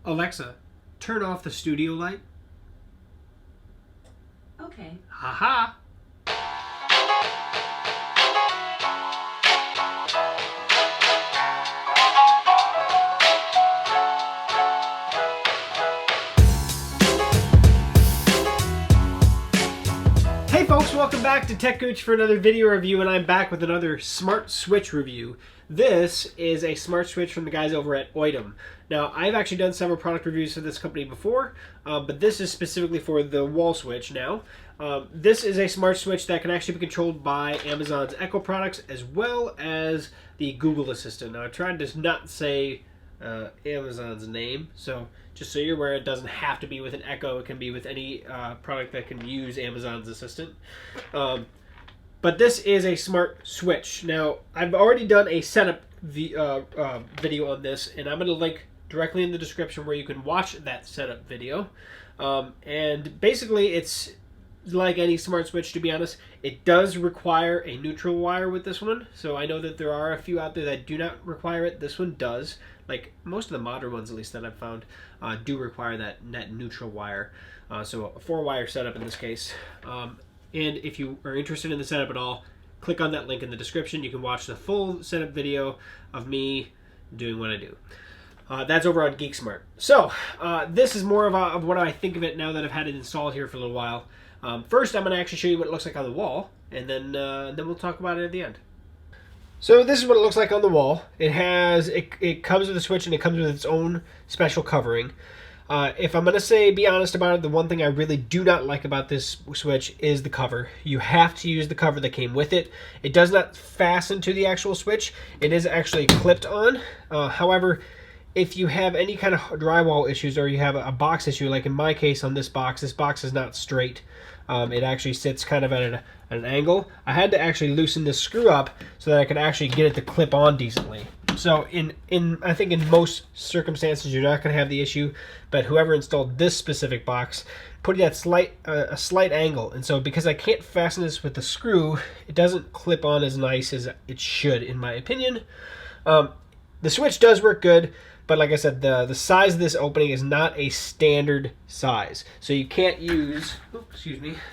Alexa, turn off the studio light. Okay. Haha. Hey folks, welcome back to techgooch for another video review, and I'm back with another smart switch review. This is a smart switch from the guys over at Oittm. Now, I've actually done several product reviews for this company before, but this is specifically for the wall switch now. This is a smart switch that can actually be controlled by Amazon's Echo products as well as the Google Assistant. Now, I tried to not say Amazon's name, so just so you're aware, it doesn't have to be with an Echo. It can be with any product that can use Amazon's Assistant. But this is a smart switch. Now, I've already done a setup video on this, and I'm going to link directly in the description where you can watch that setup video. And basically, it's like any smart switch, to be honest. It does require a neutral wire with this one. So I know that there are a few out there that do not require it. This one does. Like most of the modern ones, at least that I've found, do require that net neutral wire. So a 4-wire setup in this case. And if you are interested in the setup at all, click on that link in the description. You can watch the full setup video of me doing what I do. That's over on Geeksmart. So this is more of what I think of it now that I've had it installed here for a little while. First, I'm going to actually show you what it looks like on the wall, and then we'll talk about it at the end. So this is what it looks like on the wall. It comes with a switch, and it comes with its own special covering. If I'm going to be honest about it, the one thing I really do not like about this switch is the cover. You have to use the cover that came with it. It does not fasten to the actual switch. It is actually clipped on. However, if you have any kind of drywall issues or you have a box issue, like in my case on this box is not straight. It actually sits kind of at an angle. I had to actually loosen this screw up so that I could actually get it to clip on decently. So I think in most circumstances you're not going to have the issue, but whoever installed this specific box put it at a slight angle, and so because I can't fasten this with the screw, it doesn't clip on as nice as it should, in my opinion. The switch does work good, but like I said, the size of this opening is not a standard size. So you can't use,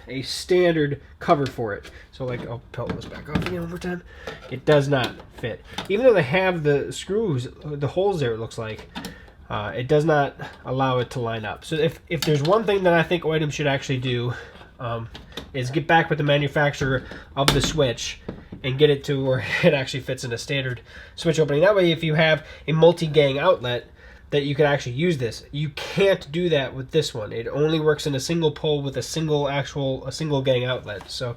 a standard cover for it. So like, I'll pull this back off again one more time. It does not fit. Even though they have the screws, the holes there, it looks like, it does not allow it to line up. So if there's one thing that I think Oittm should actually do, is get back with the manufacturer of the switch and get it to where it actually fits in a standard switch opening. That way, if you have a multi-gang outlet, that you can actually use this. You can't do that with this one. It only works in a single pole with a single gang outlet. So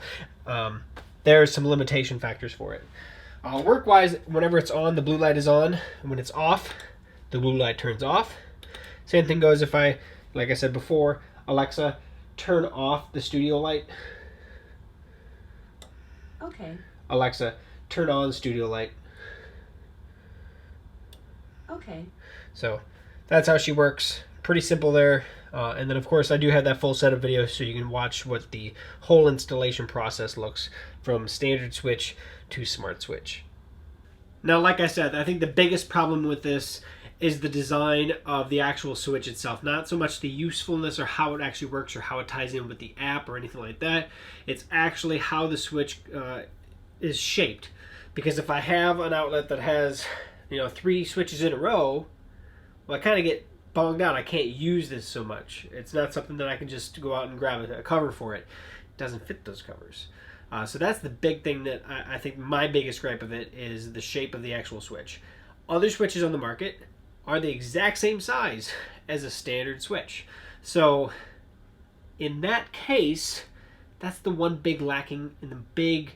there's some limitation factors for it. Work-wise, whenever it's on, the blue light is on. And when it's off, the blue light turns off. Same thing goes if like I said before, Alexa, turn off the studio light. Okay. Alexa, turn on studio light. Okay. So that's how she works. Pretty simple there. And then of course I do have that full setup video so you can watch what the whole installation process looks from standard switch to smart switch. Now, like I said, I think the biggest problem with this is the design of the actual switch itself. Not so much the usefulness or how it actually works or how it ties in with the app or anything like that. It's actually how the switch is shaped. Because if I have an outlet that has 3 switches in a row, well, I kind of get bogged out. I can't use this so much. It's not something that I can just go out and grab a cover for it. It doesn't fit those covers. So that's the big thing that I think my biggest gripe of it is the shape of the actual switch. Other switches on the market are the exact same size as a standard switch. So in that case, that's the one big lacking in the big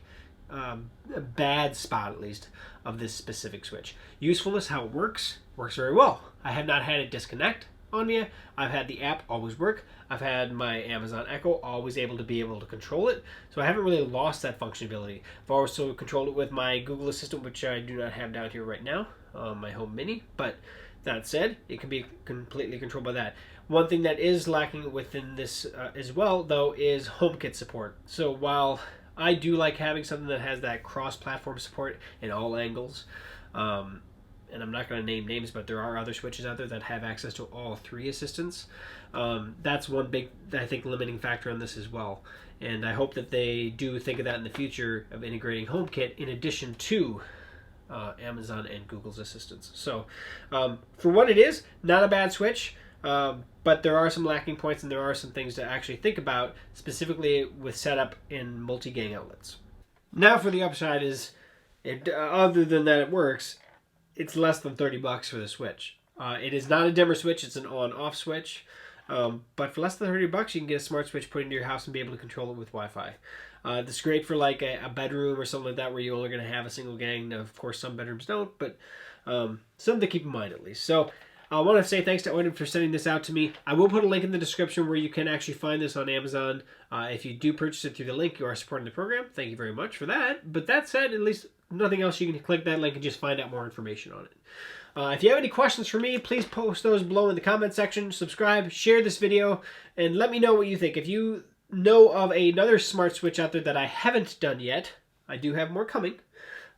bad spot, at least, of this specific switch. Usefulness, how it works very well. I have not had it disconnect on me. I've had the app always work. I've had my Amazon Echo always able to control it. So I haven't really lost that functionality. I've also controlled it with my Google Assistant, which I do not have down here right now, my Home Mini. But that said, it can be completely controlled by that. One thing that is lacking within this as well, though, is HomeKit support. So while I do like having something that has that cross-platform support in all angles, and I'm not going to name names, but there are other switches out there that have access to all 3 assistants. That's one big, I think, limiting factor on this as well. And I hope that they do think of that in the future of integrating HomeKit in addition to Amazon and Google's assistants. So for what it is, not a bad switch, but there are some lacking points and there are some things to actually think about, specifically with setup in multi-gang outlets. Now for the upside is, other than that it works, it's less than $30 for the switch. It is not a dimmer switch, it's an on-off switch. But for less than $30, you can get a smart switch put into your house and be able to control it with Wi-Fi. This is great for like a bedroom or something like that where you're only going to have a single gang. Now, of course, some bedrooms don't, but something to keep in mind at least. So I want to say thanks to Oittm for sending this out to me. I will put a link in the description where you can actually find this on Amazon. If you do purchase it through the link, you are supporting the program. Thank you very much for that. But that said, at least nothing else, you can click that link and just find out more information on it. If you have any questions for me, please post those below in the comment section. Subscribe, share this video, and let me know what you think. If you know of another smart switch out there that I haven't done yet, I do have more coming.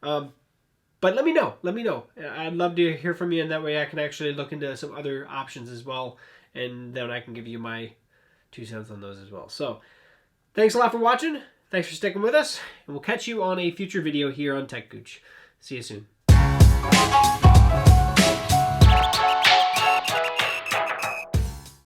But let me know. Let me know. I'd love to hear from you, and that way I can actually look into some other options as well, and then I can give you my 2 cents on those as well. So thanks a lot for watching. Thanks for sticking with us, and we'll catch you on a future video here on techgooch. See you soon.